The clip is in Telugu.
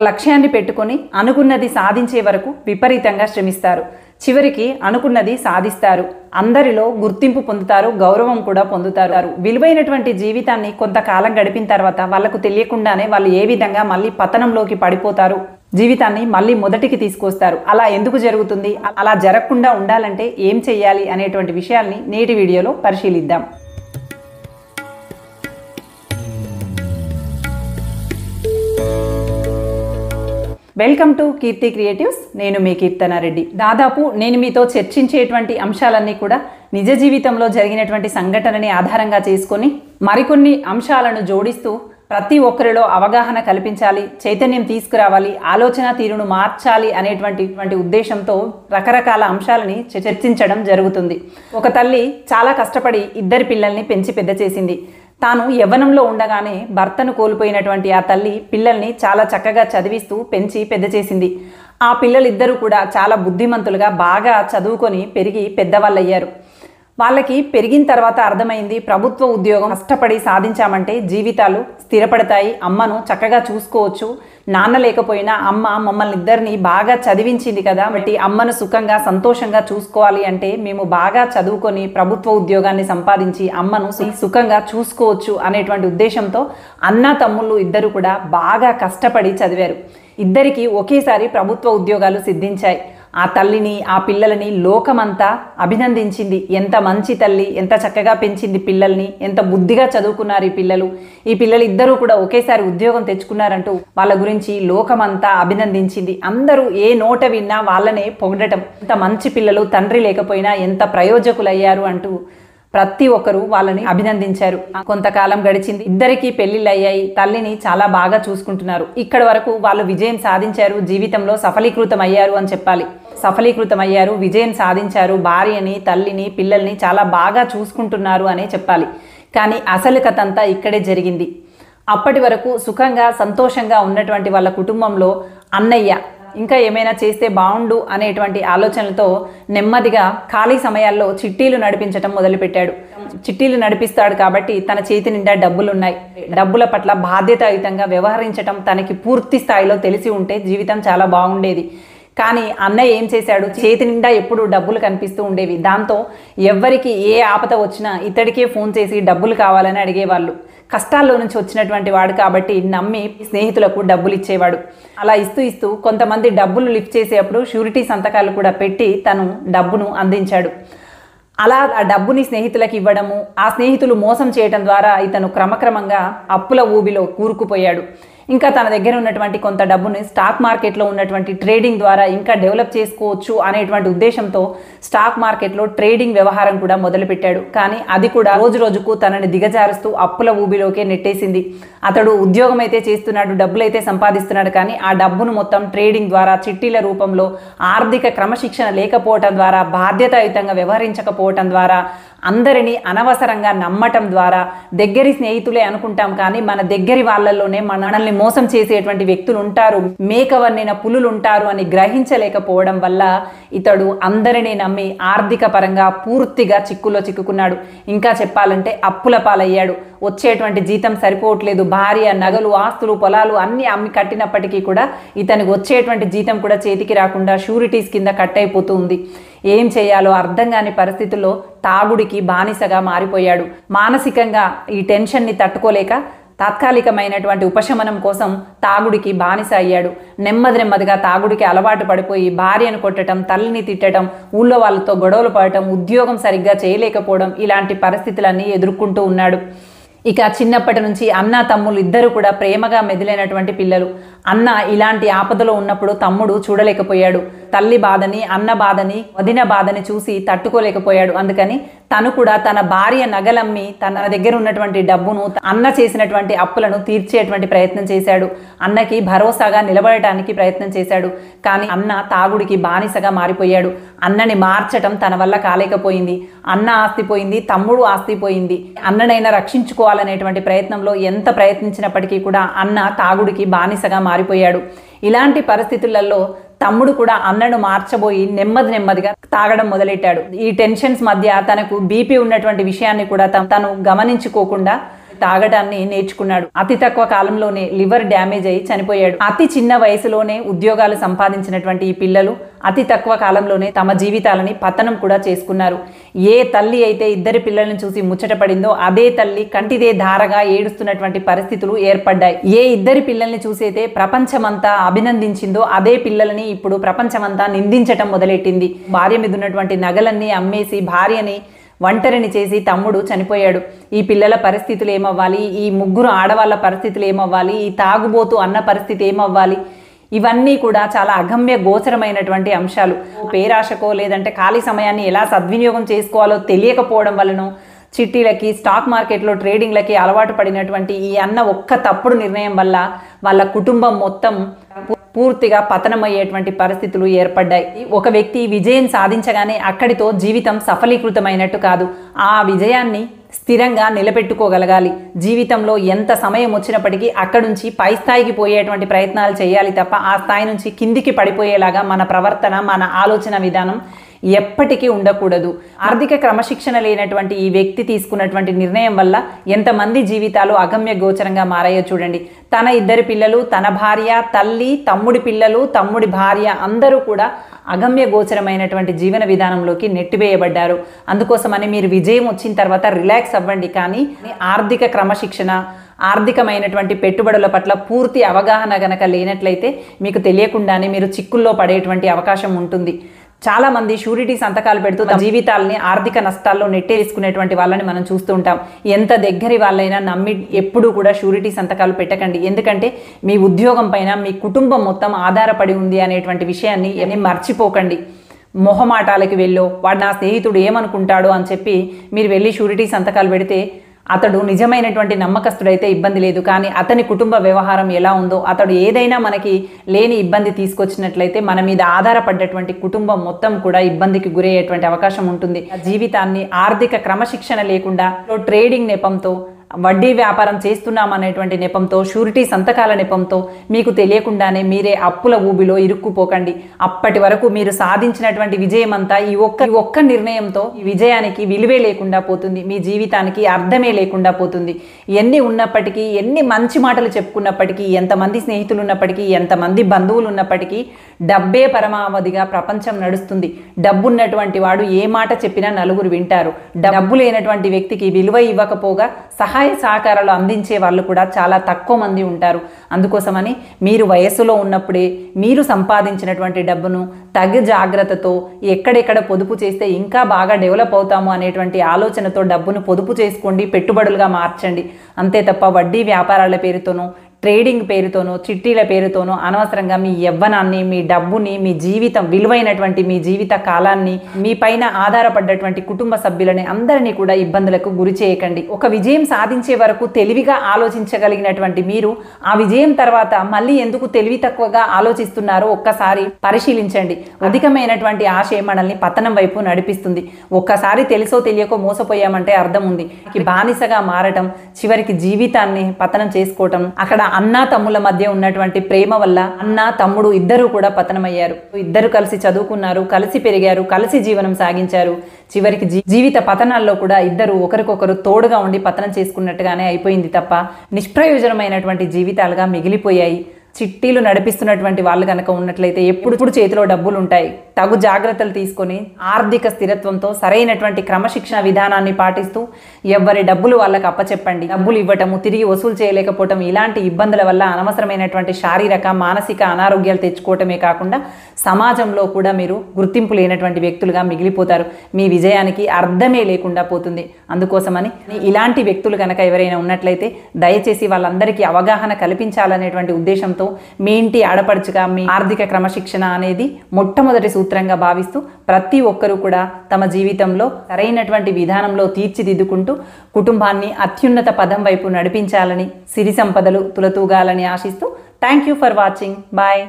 లక్ష్యాన్ని పెట్టుకొని అనుకున్నది సాధించే వరకు విపరీతంగా శ్రమిస్తారు. చివరికి అనుకున్నది సాధిస్తారు. అందరిలో గుర్తింపు పొందుతారు, గౌరవం కూడా పొందుతారు. విలువైనటువంటి జీవితాన్ని కొంతకాలం గడిపిన తర్వాత వాళ్ళకు తెలియకుండానే వాళ్ళు ఏ విధంగా మళ్ళీ పతనంలోకి పడిపోతారు, జీవితాన్ని మళ్ళీ మొదటికి తీసుకొస్తారు. అలా ఎందుకు జరుగుతుంది, అలా జరగకుండా ఉండాలంటే ఏం చెయ్యాలి అనేటువంటి విషయాల్ని నేటి వీడియోలో పరిశీలిద్దాం. Welcome to Keerthi creatives. నేను మీ కీర్తనారెడ్డి. దాదాపు నేను మీతో చర్చించేటువంటి అంశాలన్నీ కూడా నిజ జీవితంలో జరిగినటువంటి సంఘటనని ఆధారంగా చేసుకొని మరికొన్ని అంశాలను జోడిస్తూ ప్రతి ఒక్కరిలో అవగాహన కల్పించాలి, చైతన్యం తీసుకురావాలి, ఆలోచన తీరును మార్చాలి అనేటువంటి ఉద్దేశంతో రకరకాల అంశాలని చర్చించడం జరుగుతుంది. ఒక తల్లి చాలా కష్టపడి 2 పిల్లల్ని పెంచి పెద్ద చేసింది. తాను యవ్వనంలో ఉండగానే భర్తను కోల్పోయినటువంటి ఆ తల్లి పిల్లల్ని చాలా చక్కగా చదివిస్తూ పెంచి పెద్ద చేసింది. ఆ పిల్లలిద్దరూ కూడా చాలా బుద్ధిమంతులుగా బాగా చదువుకొని పెరిగి పెద్దవాళ్ళయ్యారు. వాళ్ళకి పెరిగిన తర్వాత అర్థమైంది, ప్రభుత్వ ఉద్యోగం కష్టపడి సాధించామంటే జీవితాలు స్థిరపడతాయి, అమ్మను చక్కగా చూసుకోవచ్చు, నాన్న లేకపోయినా అమ్మ మమ్మల్ని ఇద్దరిని బాగా చదివించింది కదా, బట్టి అమ్మను సుఖంగా సంతోషంగా చూసుకోవాలి అంటే మేము బాగా చదువుకొని ప్రభుత్వ ఉద్యోగాన్ని సంపాదించి అమ్మను సుఖంగా చూసుకోవచ్చు అనేటువంటి ఉద్దేశంతో అన్న తమ్ముళ్ళు ఇద్దరు కూడా బాగా కష్టపడి చదివారు. ఇద్దరికి ఒకేసారి ప్రభుత్వ ఉద్యోగాలు సిద్ధించాయి. ఆ తల్లిని ఆ పిల్లలని లోకమంతా అభినందించింది. ఎంత మంచి తల్లి, ఎంత చక్కగా పెంచింది పిల్లల్ని, ఎంత బుద్ధిగా చదువుకున్నారు ఈ పిల్లలు ఇద్దరూ కూడా ఒకేసారి ఉద్యోగం తెచ్చుకున్నారంటూ వాళ్ళ గురించి లోకమంతా అభినందించింది. అందరూ ఏ నోట విన్నా వాళ్ళనే పొగడటం, ఎంత మంచి పిల్లలు, తండ్రి లేకపోయినా ఎంత ప్రయోజకులయ్యారు అంటూ ప్రతి ఒక్కరూ వాళ్ళని అభినందించారు. కొంతకాలం గడిచింది, ఇద్దరికి పెళ్లిళ్ళు అయ్యాయి, తల్లిని చాలా బాగా చూసుకుంటున్నారు. ఇక్కడ వరకు వాళ్ళు విజయం సాధించారు, జీవితంలో సఫలీకృతం అయ్యారు అని చెప్పాలి. సఫలీకృతం అయ్యారు, విజయం సాధించారు, భార్యని, తల్లిని, పిల్లల్ని చాలా బాగా చూసుకుంటున్నారు అనే చెప్పాలి. కానీ అసలు కథ అంతా ఇక్కడే జరిగింది. అప్పటి వరకు సుఖంగా సంతోషంగా ఉన్నటువంటి వాళ్ళ కుటుంబంలో అన్నయ్య ఇంకా ఏమైనా చేస్తే బాగుండు అనేటువంటి ఆలోచనలతో నెమ్మదిగా ఖాళీ సమయాల్లో చిట్టీలు నడిపించటం మొదలుపెట్టాడు. చిట్టీలు నడిపిస్తాడు కాబట్టి తన చేతి నిండా డబ్బులున్నాయి. డబ్బుల పట్ల బాధ్యతాయుతంగా వ్యవహరించటం తనకి పూర్తి స్థాయిలో తెలిసి ఉంటే జీవితం చాలా బాగుండేది. కానీ అన్నయ్య ఏం చేశాడు, చేతి నిండా ఎప్పుడు డబ్బులు కనిపిస్తూ ఉండేవి. దాంతో ఎవ్వరికి ఏ ఆపద వచ్చినా ఇతడికే ఫోన్ చేసి డబ్బులు కావాలని అడిగేవాళ్ళు. కష్టాల్లో నుంచి వచ్చినటువంటి వాడు కాబట్టి నమ్మి స్నేహితులకు డబ్బులు ఇచ్చేవాడు. అలా ఇస్తూ కొంతమంది డబ్బులు లిఫ్ట్ చేసేటప్పుడు షూరిటీ సంతకాలు కూడా పెట్టి తను డబ్బును అందించాడు. అలా ఆ డబ్బుని స్నేహితులకు ఇవ్వడము, ఆ స్నేహితులు మోసం చేయడం ద్వారా ఇతను క్రమక్రమంగా అప్పుల ఊబిలో కూరుకుపోయాడు. ఇంకా తన దగ్గర ఉన్నటువంటి కొంత డబ్బుని స్టాక్ మార్కెట్లో ఉన్నటువంటి ట్రేడింగ్ ద్వారా ఇంకా డెవలప్ చేసుకోవచ్చు అనేటువంటి ఉద్దేశంతో స్టాక్ మార్కెట్లో ట్రేడింగ్ వ్యవహారం కూడా మొదలుపెట్టాడు. కానీ అది కూడా రోజు రోజుకు తనని దిగజారుస్తూ అప్పుల ఊబిలోకే నెట్టేసింది. అతడు ఉద్యోగం అయితే చేస్తున్నాడు, డబ్బులు అయితే సంపాదిస్తున్నాడు, కానీ ఆ డబ్బును మొత్తం ట్రేడింగ్ ద్వారా, చిట్టీల రూపంలో, ఆర్థిక క్రమశిక్షణ లేకపోవటం ద్వారా, బాధ్యతాయుతంగా వ్యవహరించకపోవటం ద్వారా, అందరినీ అనవసరంగా నమ్మటం ద్వారా, దగ్గరి స్నేహితులే అనుకుంటాం కానీ మన దగ్గరి వాళ్ళల్లోనే మనల్ని మోసం చేసేటువంటి వ్యక్తులు ఉంటారు, మేకవర్ణిన పులులు ఉంటారు అని గ్రహించలేకపోవడం వల్ల ఇతడు అందరినీ నమ్మి ఆర్థిక పరంగా పూర్తిగా చిక్కులో చిక్కుకున్నాడు. ఇంకా చెప్పాలంటే అప్పుల పాలయ్యాడు. వచ్చేటువంటి జీతం సరిపోవట్లేదు, భార్య, నగలు, ఆస్తులు, పొలాలు అన్నీ అమ్మి కట్టినప్పటికీ కూడా ఇతనికి వచ్చేటువంటి జీతం కూడా చేతికి రాకుండా షూరిటీస్ కింద కట్ అయిపోతూ ఉంది. ఏం చేయాలో అర్థం కాని పరిస్థితుల్లో తాగుడికి బానిసగా మారిపోయాడు. మానసికంగా ఈ టెన్షన్ని తట్టుకోలేక తాత్కాలికమైనటువంటి ఉపశమనం కోసం తాగుడికి బానిస అయ్యాడు. నెమ్మదిగా తాగుడికి అలవాటు పడిపోయి భార్యను కొట్టడం, తల్లిని తిట్టడం, ఊళ్ళో వాళ్ళతో గొడవలు పడటం, ఉద్యోగం సరిగ్గా చేయలేకపోవడం, ఇలాంటి పరిస్థితులన్నీ ఎదుర్కొంటూ ఉన్నాడు. ఇక చిన్నప్పటి నుంచి అన్న తమ్ముళ్ళు ఇద్దరు కూడా ప్రేమగా మెదిలినటువంటి పిల్లలు. అన్న ఇలాంటి ఆపదలో ఉన్నప్పుడు తమ్ముడు చూడలేకపోయాడు. తల్లి బాధని, అన్న బాధని, వదిన బాధని చూసి తట్టుకోలేకపోయాడు. అందుకని తను కూడా తన భార్య నగలమ్మి తన దగ్గర ఉన్నటువంటి డబ్బును, అన్న చేసినటువంటి అప్పులను తీర్చేటువంటి ప్రయత్నం చేశాడు. అన్నకి భరోసాగా నిలబడటానికి ప్రయత్నం చేశాడు. కానీ అన్న తాగుడికి బానిసగా మారిపోయాడు. అన్నని మార్చటం తన వల్ల కాలేకపోయింది. అన్న ఆస్తి పోయింది, తమ్ముడు ఆస్తి పోయింది. అన్ననైనా రక్షించుకోవాలనేటువంటి ప్రయత్నంలో ఎంత ప్రయత్నించినప్పటికీ కూడా అన్న తాగుడికి బానిసగా మారిపోయాడు. ఇలాంటి పరిస్థితులలో తమ్ముడు కూడా అన్నను మార్చబోయి నెమ్మదిగా తాగడం మొదలెట్టాడు. ఈ టెన్షన్స్ మధ్య తనకు బీపీ ఉన్నటువంటి విషయాన్ని కూడా తను గమనించుకోకుండా తాగడాన్ని నేర్చుకున్నాడు. అతి తక్కువ కాలంలోనే లివర్ డ్యామేజ్ అయి చనిపోయాడు. అతి చిన్న వయసులోనే ఉద్యోగాలు సంపాదించినటువంటి ఈ పిల్లలు అతి తక్కువ కాలంలోనే తమ జీవితాలని పతనం కూడా చేసుకున్నారు. ఏ తల్లి అయితే ఇద్దరి పిల్లల్ని చూసి ముచ్చటపడిందో అదే తల్లి కంటిదే ధారగా ఏడుస్తున్నటువంటి పరిస్థితులు ఏర్పడ్డాయి. ఏ ఇద్దరి పిల్లల్ని చూసైతే ప్రపంచమంతా అభినందించిందో అదే పిల్లలని ఇప్పుడు ప్రపంచమంతా నిందించటం మొదలెట్టింది. భార్య మీద ఉన్నటువంటి నగలన్నీ అమ్మేసి భార్యని ఒంటరిని చేసి తమ్ముడు చనిపోయాడు. ఈ పిల్లల పరిస్థితులు ఏమవ్వాలి, ఈ ముగ్గురు ఆడవాళ్ళ పరిస్థితులు ఏమవ్వాలి, ఈ తాగుబోతు అన్న పరిస్థితి ఏమవ్వాలి, ఇవన్నీ కూడా చాలా అగమ్య గోచరమైనటువంటి అంశాలు. పేరాశకో లేదంటే ఖాళీ సమయాన్ని ఎలా సద్వినియోగం చేసుకోవాలో తెలియకపోవడం వలన చిట్టీలకి స్టాక్ మార్కెట్లో ట్రేడింగ్లకి అలవాటు పడినటువంటి ఈ అన్న ఒక్క తప్పుడు నిర్ణయం వల్ల వాళ్ళ కుటుంబం మొత్తం పూర్తిగా పతనమయ్యేటువంటి పరిస్థితులు ఏర్పడ్డాయి. ఒక వ్యక్తి విజయం సాధించగానే అక్కడితో జీవితం సఫలీకృతమైనట్టు కాదు. ఆ విజయాన్ని స్థిరంగా నిలబెట్టుకోగలగాలి. జీవితంలో ఎంత సమయం వచ్చినప్పటికీ అక్కడి నుంచి పై స్థాయికి పోయేటువంటి ప్రయత్నాలు చేయాలి తప్ప ఆ స్థాయి నుంచి కిందికి పడిపోయేలాగా మన ప్రవర్తన, మన ఆలోచన విధానం ఎప్పటికీ ఉండకూడదు. ఆర్థిక క్రమశిక్షణ లేనటువంటి ఈ వ్యక్తి తీసుకున్నటువంటి నిర్ణయం వల్ల ఎంతమంది జీవితాలు అగమ్య గోచరంగా మారాయో చూడండి. తన ఇద్దరి పిల్లలు, తన భార్య, తల్లి, తమ్ముడి పిల్లలు, తమ్ముడి భార్య అందరూ కూడా అగమ్య గోచరమైనటువంటి జీవన విధానంలోకి నెట్టివేయబడ్డారు. అందుకోసమని మీరు విజయం వచ్చిన తర్వాత రిలాక్స్ అవ్వండి, కానీ ఆర్థిక క్రమశిక్షణ, ఆర్థికమైనటువంటి పెట్టుబడుల పట్ల పూర్తి అవగాహన గనక లేనట్లయితే మీకు తెలియకుండానే మీరు చిక్కుల్లో పడేటువంటి అవకాశం ఉంటుంది. చాలామంది షూరిటీ సంతకాలు పెడుతూ తమ జీవితాలని ఆర్థిక నష్టాల్లో నెట్టేసుకునేటువంటి వాళ్ళని మనం చూస్తూ ఉంటాం. ఎంత దగ్గరి వాళ్ళైనా నమ్మి ఎప్పుడూ కూడా షూరిటీ సంతకాలు పెట్టకండి. ఎందుకంటే మీ ఉద్యోగం పైన మీ కుటుంబం మొత్తం ఆధారపడి ఉంది అనేటువంటి విషయాన్ని మర్చిపోకండి. మొహమాటాలకి వెళ్ళో వాడు నా స్నేహితుడు ఏమనుకుంటాడో అని చెప్పి మీరు వెళ్ళి షూరిటీ సంతకాలు పెడితే అతడు నిజమైనటువంటి నమ్మకస్తుడైతే ఇబ్బంది లేదు, కానీ అతని కుటుంబ వ్యవహారం ఎలా ఉందో, అతడు ఏదైనా మనకి లేని ఇబ్బంది తీసుకొచ్చినట్లయితే మన మీద ఆధారపడ్డటువంటి కుటుంబం మొత్తం కూడా ఇబ్బందికి గురయ్యేటువంటి అవకాశం ఉంటుంది. జీవితాన్ని ఆర్థిక క్రమశిక్షణ లేకుండా ట్రేడింగ్ నెపంతో, వడ్డీ వ్యాపారం చేస్తున్నామనేటువంటి నెపంతో, షూరిటీ సంతకాల నెపంతో మీకు తెలియకుండానే మీరే అప్పుల ఊబిలో ఇరుక్కుపోకండి. అప్పటి వరకు మీరు సాధించినటువంటి విజయం అంతా ఈ ఒక్క నిర్ణయంతో ఈ విజయానికి విలువే లేకుండా పోతుంది. మీ జీవితానికి అర్థమే లేకుండా పోతుంది. ఎన్ని ఉన్నప్పటికీ, ఎన్ని మంచి మాటలు చెప్పుకున్నప్పటికీ, ఎంతమంది స్నేహితులు ఉన్నప్పటికీ, ఎంతమంది బంధువులు ఉన్నప్పటికీ డబ్బే పరమావధిగా ప్రపంచం నడుస్తుంది. డబ్బున్నటువంటి వాడు ఏ మాట చెప్పినా నలుగురు వింటారు. డబ్బు లేనటువంటి వ్యక్తికి విలువ ఇవ్వకపోగా సహాయ సహకారాలు అందించే వాళ్ళు కూడా చాలా తక్కువ మంది ఉంటారు. అందుకోసమని మీరు వయస్సులో ఉన్నప్పుడే మీరు సంపాదించినటువంటి డబ్బును తగు జాగ్రత్తతో ఎక్కడెక్కడ పొదుపు చేస్తే ఇంకా బాగా డెవలప్ అవుతాము అనేటువంటి ఆలోచనతో డబ్బును పొదుపు చేసుకోండి, పెట్టుబడులుగా మార్చండి. అంతే తప్ప వడ్డీ వ్యాపారాల పేరుతోనూ, ట్రేడింగ్ పేరుతోనో, చిట్టీల పేరుతోనో అనవసరంగా మీ యవ్వనాన్ని, మీ డబ్బుని, మీ జీవితం విలువైనటువంటి మీ జీవిత కాలాన్ని, మీ పైన ఆధారపడ్డటువంటి కుటుంబ సభ్యులని అందరినీ కూడా ఇబ్బందులకు గురి చేయకండి. ఒక విజయం సాధించే వరకు తెలివిగా ఆలోచించగలిగినటువంటి మీరు ఆ విజయం తర్వాత మళ్ళీ ఎందుకు తెలివి తక్కువగా ఆలోచిస్తున్నారో ఒక్కసారి పరిశీలించండి. అధికమైనటువంటి ఆశ మనల్ని పతనం వైపు నడిపిస్తుంది. ఒక్కసారి తెలుసో తెలియకో మోసపోయామంటే అర్థం ఉంది. బానిసగా మారటం, చివరికి జీవితాన్ని పతనం చేసుకోవటం, అక్కడ అన్న తమ్ముల మధ్య ఉన్నటువంటి ప్రేమ వల్ల అన్న తమ్ముడు ఇద్దరు కూడా పతనమయ్యారు. ఇద్దరు కలిసి చదువుకున్నారు, కలిసి పెరిగారు, కలిసి జీవనం సాగించారు. చివరికి జీవిత పతనాల్లో కూడా ఇద్దరు ఒకరికొకరు తోడుగా ఉండి పతనం చేసుకున్నట్టుగానే అయిపోయింది తప్ప నిష్ప్రయోజనమైనటువంటి జీవితాలుగా మిగిలిపోయాయి. చిట్టీలు నడిపిస్తున్నటువంటి వాళ్ళు కనుక ఉన్నట్లయితే ఎప్పుడు చేతిలో డబ్బులు ఉంటాయి. తగు జాగ్రత్తలు తీసుకొని ఆర్థిక స్థిరత్వంతో సరైనటువంటి క్రమశిక్షణ విధానాన్ని పాటిస్తూ ఎవరి డబ్బులు వాళ్ళకి అప్పచెప్పండి. డబ్బులు ఇవ్వటము, తిరిగి వసూలు చేయలేకపోవటం, ఇలాంటి ఇబ్బందుల వల్ల అనవసరమైనటువంటి శారీరక, మానసిక అనారోగ్యాలు తెచ్చుకోవటమే కాకుండా సమాజంలో కూడా మీరు గుర్తింపు లేనటువంటి వ్యక్తులుగా మిగిలిపోతారు. మీ విజయానికి అర్థమే లేకుండా పోతుంది. అందుకోసమని ఇలాంటి వ్యక్తులు కనుక ఎవరైనా ఉన్నట్లయితే దయచేసి వాళ్ళందరికీ అవగాహన కల్పించాలనేటువంటి ఉద్దేశంతో మీ ఇంటి ఆడపడుచుగా మీ ఆర్థిక క్రమశిక్షణ అనేది మొట్టమొదటి సూత్రంగా భావిస్తూ ప్రతి ఒక్కరూ కూడా తమ జీవితంలో సరైనటువంటి విధానంలో తీర్చిదిద్దుకుంటూ కుటుంబాన్ని అత్యున్నత పదం వైపు నడిపించాలని, సిరి సంపదలు తులతూగాలని ఆశిస్తూ thank you for watching. Bye.